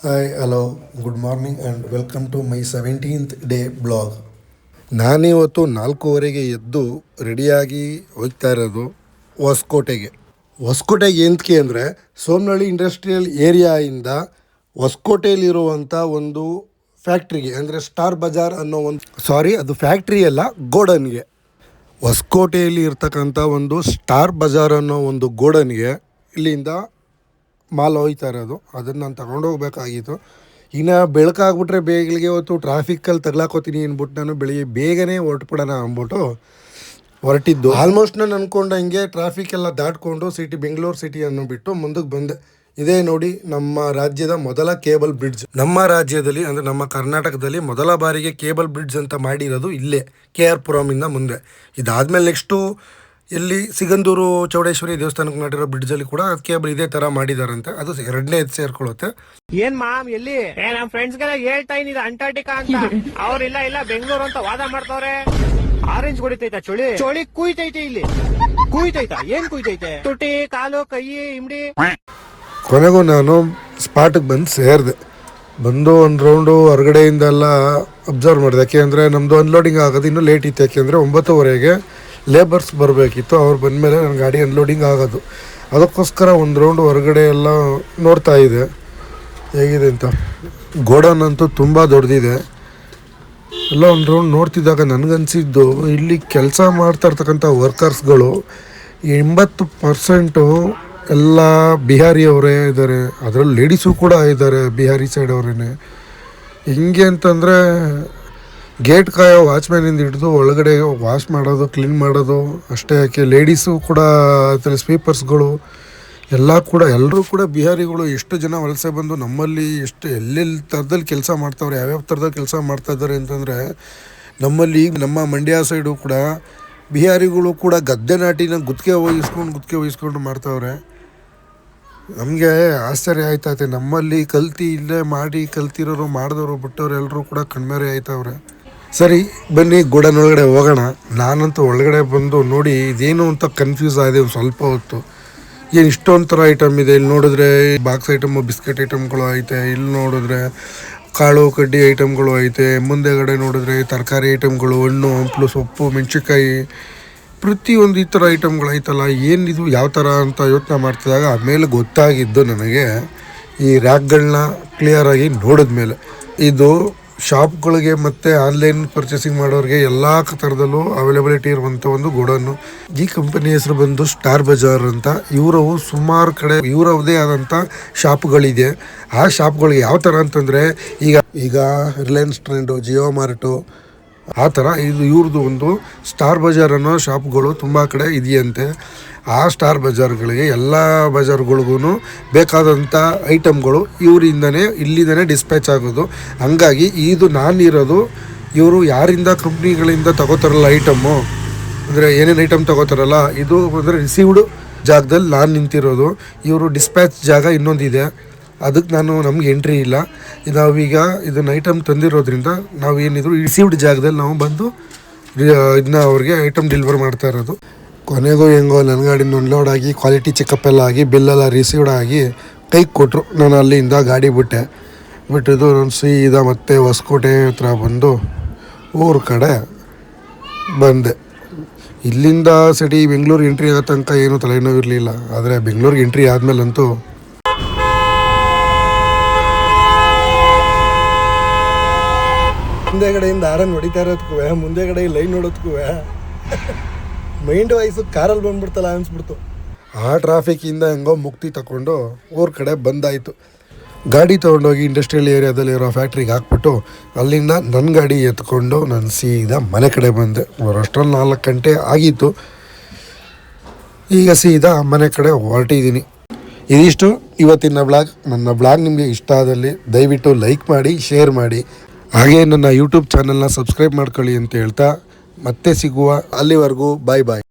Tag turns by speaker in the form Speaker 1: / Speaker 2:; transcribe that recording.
Speaker 1: Hi hello good morning and welcome to my 17th day blog. ನಾನಿವತ್ತು 4:15ಗೆ ಎದ್ದು ರೆಡಿಯಾಗಿ ಹೋಗ್ತಾ ಇರೋದು ಹೊಸಕೋಟೆಗೆ ಎಂತಕ್ಕೆ ಅಂದರೆ ಸೋಮನಹಳ್ಳಿ ಇಂಡಸ್ಟ್ರಿಯಲ್ ಏರಿಯಾಯಿಂದ ಹೊಸಕೋಟೆಯಲ್ಲಿರುವಂಥ ಒಂದು ಫ್ಯಾಕ್ಟ್ರಿಗೆ ಅಂದರೆ ಸ್ಟಾರ್ ಬಜಾರ್ ಅನ್ನೋ ಅದು ಫ್ಯಾಕ್ಟ್ರಿ ಅಲ್ಲ, ಗೋಡನ್ಗೆ. ಹೊಸಕೋಟೆಯಲ್ಲಿ ಇರ್ತಕ್ಕಂಥ ಒಂದು ಸ್ಟಾರ್ ಬಜಾರ್ ಅನ್ನೋ ಒಂದು ಗೋಡನ್ಗೆ ಇಲ್ಲಿಂದ ಮಾಲ್ ಹೋಯ್ತಾ ಇರೋದು. ಅದನ್ನು ನಾನು ತಗೊಂಡೋಗ್ಬೇಕಾಗಿತ್ತು. ಇನ್ನು ಬೆಳಕಾಗ್ಬಿಟ್ರೆ ಬೇಗಲಿಗೆ ಹೊತ್ತು ಟ್ರಾಫಿಕ್ಕಲ್ಲಿ ತಗ್ಲಾಕೋತೀನಿ ಅಂದ್ಬಿಟ್ಟು ನಾನು ಬೆಳಿಗ್ಗೆ ಬೇಗನೆ ಹೊರಟ್ಬಿಡೋಣ ಅಂದ್ಬಿಟ್ಟು ಹೊರಟಿದ್ದು. ಆಲ್ಮೋಸ್ಟ್ ನಾನು ಅಂದ್ಕೊಂಡಂಗೆ ಟ್ರಾಫಿಕ್ ಎಲ್ಲ ದಾಟ್ಕೊಂಡು ಬೆಂಗಳೂರು ಸಿಟಿ ಅನ್ನೋ ಬಿಟ್ಟು ಮುಂದಕ್ಕೆ ಬಂದೆ. ಇದೇ ನೋಡಿ ನಮ್ಮ ರಾಜ್ಯದ ಮೊದಲ ಕೇಬಲ್ ಬ್ರಿಡ್ಜ್. ನಮ್ಮ ರಾಜ್ಯದಲ್ಲಿ ಅಂದರೆ ನಮ್ಮ ಕರ್ನಾಟಕದಲ್ಲಿ ಮೊದಲ ಬಾರಿಗೆ ಕೇಬಲ್ ಬ್ರಿಡ್ಜ್ ಅಂತ ಮಾಡಿರೋದು ಇಲ್ಲೇ KR ಪುರಮಿಂದ ಮುಂದೆ. ಇದಾದಮೇಲೆ ನೆಕ್ಸ್ಟು ಎಲ್ಲಿ ಸಿಗಂದೂರು ಚೌಡೇಶ್ವರಿ ದೇವಸ್ಥಾನಕ್ಕೆ ಮಾಡಿರೋ ಬ್ರಿಡ್ಜಲ್ಲಿ ಕೂಡ ಕೇಬಲ್ ಇದೇ ತರ ಮಾಡಿದಾರಂತೆ. ಅದು ಎರಡನೇ ಸೇರ್ಕೊಳ್ಳುತ್ತೆ.
Speaker 2: ಏನ್ ಮಾಮ್ ಎಲ್ಲಿ ನಮ್ ಫ್ರೆಂಡ್ಸ್ ಗೆಲ್ಲ ಹೇಳ್ತಾ ಇದೀನಿ ಅಂಟಾರ್ಟಿಕಾ ಅಂತ. ಅವ್ರಿಲ್ಲ ಬೆಂಗಳೂರು ಅಂತ ವಾದ ಮಾಡ್ತಾವ್ರೆ. ಆರೆಂಜ್ ಹೊಡಿತೈತ ಚಳಿ ಕುಯ್ತೈತೆ. ಇಲ್ಲಿ ಕುಯ್ತೈತ ಏನ್ ಕುಯ್ತೈತೆ? ತುಟಿ, ಕಾಲು, ಕೈ, ಇಮ್ಡಿ.
Speaker 1: ಕೊನೆಗೂ ನಾನು ಸ್ಪಾಟ್ಗೆ ಬಂದು ಸೇರಿದೆ. ಬಂದು ಒಂದು ರೌಂಡು ಹೊರಗಡೆಯಿಂದ ಎಲ್ಲ ಅಬ್ಸರ್ವ್ ಮಾಡಿದೆ. ಯಾಕೆಂದರೆ ನಮ್ಮದು ಅನ್ಲೋಡಿಂಗ್ ಆಗೋದು ಇನ್ನೂ ಲೇಟ್ ಇತ್ತು. ಯಾಕೆಂದರೆ 9:15ಗೆ ಲೇಬರ್ಸ್ ಬರಬೇಕಿತ್ತು. ಅವ್ರು ಬಂದಮೇಲೆ ನನ್ನ ಗಾಡಿ ಅನ್ಲೋಡಿಂಗ್ ಆಗೋದು. ಅದಕ್ಕೋಸ್ಕರ ಒಂದು ರೌಂಡ್ ಹೊರಗಡೆ ಎಲ್ಲ ನೋಡ್ತಾ ಇದೆ ಹೇಗಿದೆ ಅಂತ. ಗೋಡನ್ ಅಂತೂ ತುಂಬ ದೊಡ್ಡದಿದೆ. ಎಲ್ಲ ಒಂದು ರೌಂಡ್ ನೋಡ್ತಿದ್ದಾಗ ನನಗನ್ಸಿದ್ದು ಇಲ್ಲಿ ಕೆಲಸ ಮಾಡ್ತಾ ಇರ್ತಕ್ಕಂಥ ವರ್ಕರ್ಸ್ಗಳು 80% ಎಲ್ಲ ಬಿಹಾರಿಯವರೇ ಇದ್ದಾರೆ. ಅದರಲ್ಲಿ ಲೇಡೀಸು ಕೂಡ ಇದ್ದಾರೆ, ಬಿಹಾರಿ ಸೈಡ್ ಅವರೇ. ಹಿಂಗೆ ಅಂತಂದರೆ ಗೇಟ್ ಕಾಯೋ ವಾಚ್ಮ್ಯಾನಿಂದ ಹಿಡಿದು ಒಳಗಡೆ ವಾಶ್ ಮಾಡೋದು, ಕ್ಲೀನ್ ಮಾಡೋದು ಅಷ್ಟೇ. ಯಾಕೆ ಲೇಡೀಸು ಕೂಡ ಅದರಲ್ಲಿ ಸ್ವೀಪರ್ಸ್ಗಳು ಎಲ್ಲರೂ ಕೂಡ ಬಿಹಾರಿಗಳು. ಎಷ್ಟು ಜನ ವಲಸೆ ಬಂದು ನಮ್ಮಲ್ಲಿ ಎಲ್ಲೆಲ್ಲಿ ಥರದಲ್ಲಿ ಕೆಲಸ ಮಾಡ್ತಾವ್ರೆ, ಯಾವ್ಯಾವ ಥರದಲ್ಲಿ ಕೆಲಸ ಮಾಡ್ತಾಯಿದ್ದಾರೆ ಅಂತಂದರೆ ನಮ್ಮಲ್ಲಿ ನಮ್ಮ ಮಂಡ್ಯ ಸೈಡು ಕೂಡ ಬಿಹಾರಿಗಳು ಕೂಡ ಗದ್ದೆ ನಾಟಿನ ಗುತ್ತಿಗೆ ವಹಿಸ್ಕೊಂಡು ಮಾಡ್ತಾವ್ರೆ. ನಮಗೆ ಆಶ್ಚರ್ಯ ಆಯ್ತೈತೆ. ನಮ್ಮಲ್ಲಿ ಇಲ್ಲೇ ಮಾಡಿ ಕಲ್ತಿರೋರು ಮಾಡಿದವರು ಬಿಟ್ಟವ್ರು ಎಲ್ಲರೂ ಕೂಡ ಕಣ್ಮೇರೆ ಆಯ್ತವ್ರೆ. ಸರಿ ಬನ್ನಿ ಗೋಡನ್ ಒಳಗಡೆ ಹೋಗೋಣ. ನಾನಂತೂ ಒಳಗಡೆ ಬಂದು ನೋಡಿ ಇದೇನು ಅಂತ ಕನ್ಫ್ಯೂಸ್ ಆಗಿದೆ ಸ್ವಲ್ಪ ಹೊತ್ತು. ಏನು ಇಷ್ಟೊಂದು ಥರ ಐಟಮ್ ಇದೆ. ಇಲ್ಲಿ ನೋಡಿದ್ರೆ ಬಾಕ್ಸ್ ಐಟಮು, ಬಿಸ್ಕೆಟ್ ಐಟಮ್ಗಳು ಐತೆ. ಇಲ್ಲಿ ನೋಡಿದ್ರೆ ಕಾಳು ಕಡ್ಡಿ ಐಟಮ್ಗಳು ಐತೆ. ಮುಂದೆಗಡೆ ನೋಡಿದ್ರೆ ತರಕಾರಿ ಐಟಮ್ಗಳು, ಹಣ್ಣು ಹಂಪಲು, ಸೊಪ್ಪು, ಮೆಣಸಿನ್ಕಾಯಿ, ಪ್ರತಿಯೊಂದು ಈ ಥರ ಐಟಮ್ಗಳು ಐತಲ್ಲ. ಏನಿದು ಯಾವ ಥರ ಅಂತ ಯೋಚನೆ ಮಾಡ್ತಿದ್ದಾಗ ಆಮೇಲೆ ಗೊತ್ತಾಗಿದ್ದು ನನಗೆ, ಈ ರ್ಯಾಕ್ಗಳನ್ನ ಕ್ಲಿಯರಾಗಿ ನೋಡಿದ ಮೇಲೆ, ಇದು ಶಾಪ್ಗಳಿಗೆ ಮತ್ತು ಆನ್ಲೈನ್ ಪರ್ಚೇಸಿಂಗ್ ಮಾಡೋರಿಗೆ ಎಲ್ಲ ಥರದಲ್ಲೂ ಅವೈಲಬಿಲಿಟಿ ಇರುವಂಥ ಒಂದು ಗೋಡನ್ನು. ಈ ಕಂಪನಿ ಹೆಸರು ಬಂದು ಸ್ಟಾರ್ ಬಜಾರ್ ಅಂತ. ಇವರವು ಸುಮಾರು ಕಡೆ ಇವರದೇ ಆದಂಥ ಶಾಪ್ಗಳಿದೆ. ಆ ಶಾಪ್ಗಳಿಗೆ ಯಾವ ಥರ ಅಂತಂದರೆ ಈಗ ರಿಲಯನ್ಸ್ ಟ್ರೆಂಡು, ಜಿಯೋ ಮಾರ್ಟು ಆ ಥರ ಇವ್ರದ್ದು ಒಂದು ಸ್ಟಾರ್ ಬಜಾರ್ ಅನ್ನೋ ಶಾಪ್ಗಳು ತುಂಬ ಕಡೆ ಇದೆಯಂತೆ. ಆ ಸ್ಟಾರ್ ಬಜಾರ್ಗಳಿಗೆ ಎಲ್ಲ ಬಜಾರ್ಗಳಿಗೂ ಬೇಕಾದಂಥ ಐಟಮ್ಗಳು ಇಲ್ಲಿಂದನೇ ಡಿಸ್ಪ್ಯಾಚ್ ಆಗೋದು. ಹಂಗಾಗಿ ಇದು ನಾನಿರೋದು ಇವರು ಯಾರಿಂದ ಕಂಪ್ನಿಗಳಿಂದ ತಗೋತಾರಲ್ಲ ಐಟಮ್ಮು, ಅಂದರೆ ಏನೇನು ಐಟಮ್ ತಗೋತಾರಲ್ಲ, ಇದು ಅಂದರೆ ರಿಸೀವ್ಡ್ ಜಾಗದಲ್ಲಿ ನಾನು ನಿಂತಿರೋದು. ಇವರು ಡಿಸ್ಪ್ಯಾಚ್ ಜಾಗ ಇನ್ನೊಂದಿದೆ, ಅದಕ್ಕೆ ನಮ್ಗೆ ಎಂಟ್ರಿ ಇಲ್ಲ. ನಾವೀಗ ಇದನ್ನ ಐಟಮ್ ತಂದಿರೋದ್ರಿಂದ ನಾವೇನಿದ್ರು ರಿಸೀವ್ಡ್ ಜಾಗದಲ್ಲಿ ನಾವು ಬಂದು ಇದನ್ನ ಅವ್ರಿಗೆ ಐಟಮ್ ಡೆಲಿವರ್ ಮಾಡ್ತಾ ಇರೋದು. ಕೊನೆಗೂ ಹೆಂಗೋ ನನ್ನ ಗಾಡಿನ ಅನ್ಲೋಡ್ ಆಗಿ ಕ್ವಾಲಿಟಿ ಚೆಕಪ್ ಎಲ್ಲ ಆಗಿ ಬಿಲ್ಲೆಲ್ಲ ರಿಸೀವ್ಡ್ ಆಗಿ ಕೈಗೆ ಕೊಟ್ಟರು. ನಾನು ಅಲ್ಲಿಂದ ಗಾಡಿ ಬಿಟ್ಟಿದ್ದು ನಾನು ಸೀದಾ ಮತ್ತೆ ಹೊಸಕೋಟೆ ಹತ್ರ ಬಂದು ಊರ ಕಡೆ ಬಂದೆ. ಇಲ್ಲಿಂದ ಬೆಂಗಳೂರು ಎಂಟ್ರಿ ಆಗೋ ತನಕ ಏನೂ ತಲೆನೋವಿರಲಿಲ್ಲ. ಆದರೆ ಬೆಂಗಳೂರಿಗೆ ಎಂಟ್ರಿ ಆದಮೇಲಂತೂ ಮುಂದೆಗಡೆಯಿಂದ ಆರನ್ ಹೊಡಿತಾ ಇರೋದಕ್ಕೂ ಮುಂದೆಗಡೆ ಲೈನ್ ನೋಡೋದಕ್ಕೂ ಮೈಂಡ್ ವೈಸು ಕಾರಲ್ಲಿ ಬಂದ್ಬಿಡ್ತಲ್ಲ ಅನಿಸ್ಬಿಡ್ತು. ಆ ಟ್ರಾಫಿಕ್ಕಿಂದ ಹೆಂಗೋ ಮುಕ್ತಿ ತಗೊಂಡು ಊರ ಕಡೆ ಬಂದಾಯಿತು. ಗಾಡಿ ತೊಗೊಂಡೋಗಿ ಇಂಡಸ್ಟ್ರಿಯಲ್ ಏರಿಯಾದಲ್ಲಿರೋ ಫ್ಯಾಕ್ಟ್ರಿಗೆ ಹಾಕ್ಬಿಟ್ಟು ಅಲ್ಲಿಂದ ನನ್ನ ಗಾಡಿ ಎತ್ಕೊಂಡು ನಾನು ಸೀದಾ ಮನೆ ಕಡೆ ಬಂದೆ. ಅಷ್ಟರಲ್ಲಿ 4 ಗಂಟೆ ಆಗಿತ್ತು. ಈಗ ಸೀದಾ ಮನೆ ಕಡೆ ಹೊರಟಿದ್ದೀನಿ. ಇದಿಷ್ಟು ಇವತ್ತಿನ ಬ್ಲಾಗ್. ನನ್ನ ಬ್ಲಾಗ್ ನಿಮಗೆ ಇಷ್ಟ ಆದಲ್ಲಿ ದಯವಿಟ್ಟು ಲೈಕ್ ಮಾಡಿ, ಶೇರ್ ಮಾಡಿ, ಹಾಗೆ ನನ್ನ ಯೂಟ್ಯೂಬ್ ಚಾನಲ್ನ ಸಬ್ಸ್ಕ್ರೈಬ್ ಮಾಡ್ಕೊಳ್ಳಿ ಅಂತ ಹೇಳ್ತಾ ಮತ್ತೆ ಸಿಗುವ. ಅಲ್ಲಿವರೆಗೂ ಬಾಯ್.